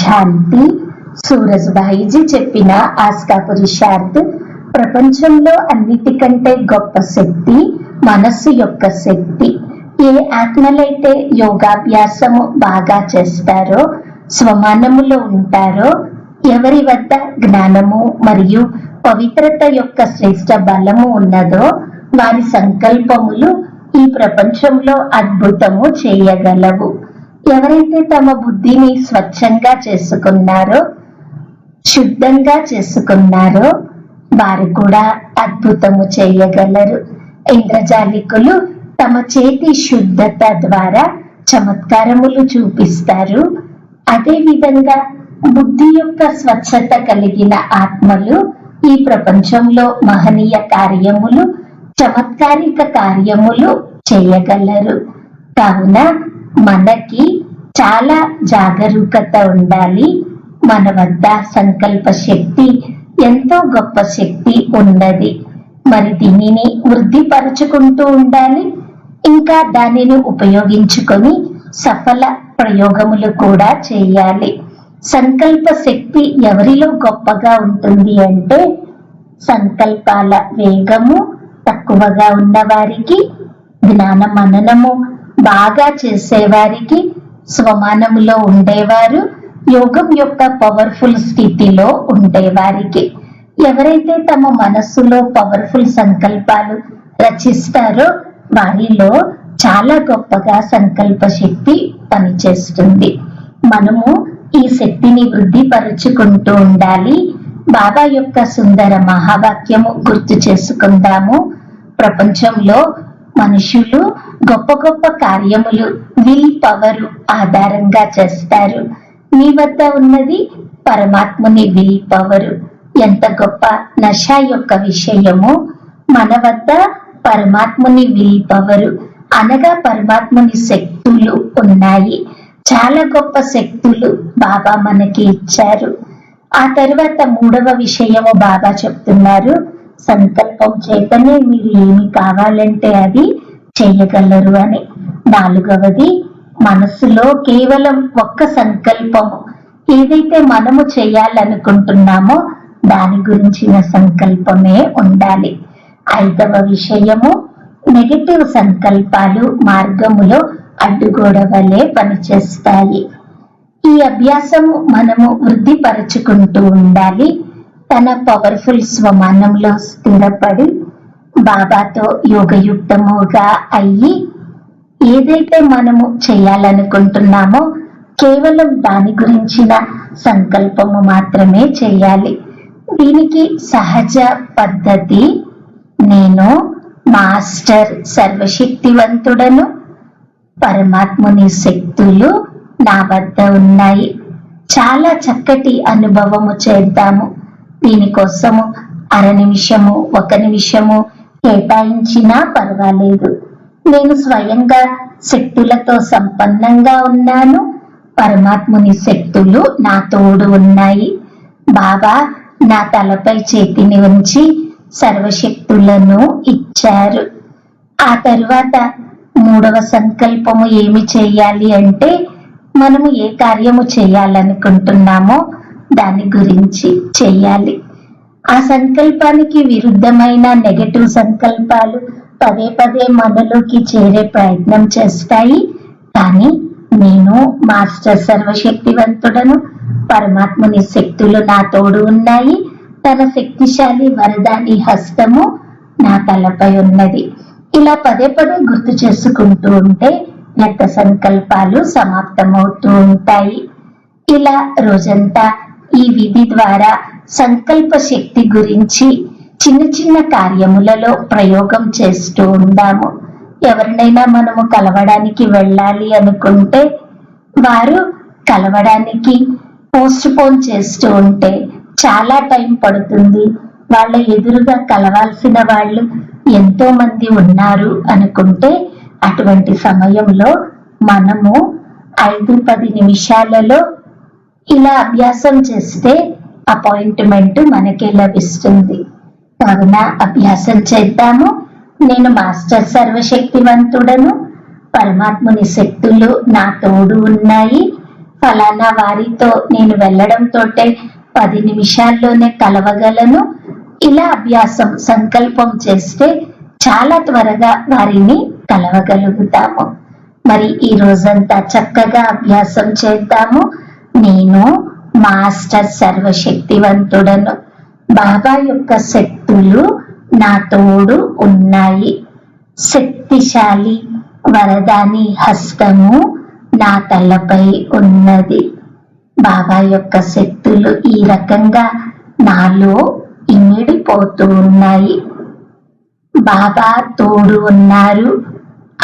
శాంతి. సూరజ్భాయిజీ చెప్పిన ఆస్కా పురుషార్థ్. ప్రపంచంలో అన్నిటికంటే గొప్ప శక్తి మనస్సు యొక్క శక్తి. ఏ ఆత్మలైతే యోగాభ్యాసము బాగా చేస్తారో, స్వమానములో ఉంటారో, ఎవరి వద్ద జ్ఞానము మరియు పవిత్రత యొక్క శ్రేష్ట బలము ఉన్నదో, వారి సంకల్పములు ఈ ప్రపంచంలో అద్భుతము చేయగలవు. ఎవరైతే తమ బుద్ధిని స్వచ్ఛంగా చేసుకున్నారో, శుద్ధంగా చేసుకున్నారో, వారు కూడా అద్భుతము చేయగలరు. ఇంద్రజాలికులు తమ చేతి శుద్ధత ద్వారా చమత్కారములు చూపిస్తారు. అదే విధంగా బుద్ధి యొక్క స్వచ్ఛత కలిగిన ఆత్మలు ఈ ప్రపంచంలో మహనీయ కార్యములు, చమత్కారిక కార్యములు చేయగలరు. కావున మనకి చాలా జాగరూకత ఉండాలి. మన వద్ద సంకల్ప శక్తి ఎంతో గొప్ప శక్తి ఉన్నది. మరి దీనిని వృద్ధిపరచుకుంటూ ఉండాలి. ఇంకా దానిని ఉపయోగించుకొని సఫల ప్రయోగములు కూడా చేయాలి. సంకల్ప శక్తి ఎవరిలో గొప్పగా ఉంటుంది అంటే, సంకల్పాల వేగము తక్కువగా ఉన్నవారికి, జ్ఞాన మననము బాగా చేసేవారికి, స్వమానములో ఉండేవారు, యోగం యొక్క పవర్ఫుల్ స్థితిలో ఉండేవారికి. ఎవరైతే తమ మనస్సులో పవర్ఫుల్ సంకల్పాలు రచిస్తారో వారిలో చాలా గొప్పగా సంకల్ప శక్తి పనిచేస్తుంది. మనము ఈ శక్తిని వృద్ధిపరుచుకుంటూ ఉండాలి. బాబా యొక్క సుందర మహావాక్యము గుర్తు చేసుకుందాము. ప్రపంచంలో మనుషులు గొప్ప గొప్ప కార్యములు విల్ పవర్ ఆధారంగా చేస్తారు. మీ వద్ద ఉన్నది పరమాత్ముని విల్ పవర్. ఎంత గొప్ప నశ యొక్క విషయము. మన వద్ద పరమాత్ముని విల్ పవర్ అనగా పరమాత్ముని శక్తులు ఉన్నాయి. చాలా గొప్ప శక్తులు బాబా మనకి ఇచ్చారు. ఆ తర్వాత మూడవ విషయము బాబా చెప్తున్నారు, సంకల్పం చేతనే మీరు ఏమి కావాలంటే అది చేయగలరు అని. నాలుగవది, మనస్సులో కేవలం ఒక్క సంకల్పము, ఏదైతే మనము చేయాలనుకుంటున్నామో దాని గురించిన సంకల్పమే ఉండాలి. ఐదవ విషయము, నెగటివ్ సంకల్పాలు మార్గములో అడ్డుగోడ వలె పనిచేస్తాయి. ఈ అభ్యాసము మనము వృద్ధిపరచుకుంటూ ఉండాలి. తన పవర్ఫుల్ స్వమానంలో స్థిరపడి బాబాతో యోగయుక్తముగా అయ్యి ఏదైతే మనము చేయాలనుకుంటున్నామో కేవలం దాని గురించిన సంకల్పము మాత్రమే చేయాలి. దీనికి సహజ పద్ధతి, నేను మాస్టర్ సర్వశక్తివంతుడను, పరమాత్ముని శక్తులు నా వద్ద ఉన్నాయి. చాలా చక్కటి అనుభవము చేద్దాము. దీనికోసము అర నిమిషము, 1 నిమిషము కేటాయించినా పర్వాలేదు. నేను స్వయంగా శక్తులతో సంపన్నంగా ఉన్నాను. పరమాత్ముని శక్తులు నా తోడు ఉన్నాయి. బాబా నా తలపై చేతిని ఉంచి సర్వశక్తులను ఇచ్చారు. ఆ తరువాత మూడవ సంకల్పము ఏమి చేయాలి అంటే, మనము ఏ కార్యము చేయాలనుకుంటున్నామో దాని గురించి చేయాలి. ఆ సంకల్పానికి విరుద్ధమైన నెగటివ్ సంకల్పాలు పదే పదే మనలోకి చేరే ప్రయత్నం చేస్తాయి. కానీ నేను మాస్టర్ సర్వశక్తివంతుడను, పరమాత్ముని శక్తులు నా తోడు ఉన్నాయి, తన శక్తిశాలి వరదాని హస్తము నా తలపై ఉన్నది. ఇలా పదే పదే గుర్తు చేసుకుంటూ ఉంటే వ్యర్థ సంకల్పాలు సమాప్తమవుతూ ఉంటాయి. ఇలా రోజంతా ఈ విధి ద్వారా సంకల్ప శక్తి గురించి చిన్న చిన్న కార్యములలో ప్రయోగం చేస్తూ ఉందాము. ఎవరినైనా మనము కలవడానికి వెళ్ళాలి అనుకుంటే వారు కలవడానికి పోస్ట్ పోన్ చేస్తూ ఉంటే చాలా టైం పడుతుంది. వాళ్ళ ఎదురుగా కలవాల్సిన వాళ్ళు ఎంతో మంది ఉన్నారు అనుకుంటే అటువంటి సమయంలో మనము 5-10 నిమిషాలలో ఇలా అభ్యాసం చేస్తే అపాయింట్మెంట్ మనకే లభిస్తుంది. కావున అభ్యాసం చేద్దాము. నేను మాస్టర్ సర్వశక్తివంతుడను, పరమాత్ముని శక్తులు నా తోడు ఉన్నాయి, ఫలానా వారితో నేను వెళ్ళడంతోటే 10 నిమిషాల్లోనే కలవగలను. ఇలా అభ్యాసం సంకల్పం చేస్తే చాలా త్వరగా వారిని కలవగలుగుతాము. మరి ఈ రోజంతా చక్కగా అభ్యాసం చేద్దాము. నేను మాస్టర్ సర్వశక్తివంతుడను. బాబా యొక్క శక్తులు నా తోడు ఉన్నాయి. శక్తిశాలి వరదాని హస్తము నా తలపై ఉన్నది. బాబా యొక్క శక్తులు ఈ రకంగా నాలో ఇమిడిపోతూ ఉన్నాయి. బాబా తోడు ఉన్నారు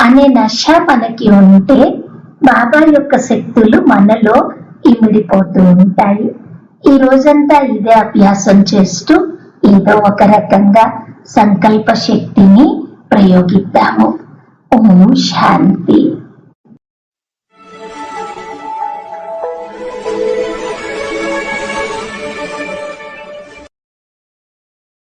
అనే నశ మనకి ఉంటే బాబా యొక్క శక్తులు మనలో ఇమిడిపోతూ ఉంటాయి. ఈ రోజంతా ఇదే అభ్యాసం చేస్తూ ఏదో ఒక రకంగా సంకల్ప శక్తిని ప్రయోగిద్దాము. ఓం శాంతి.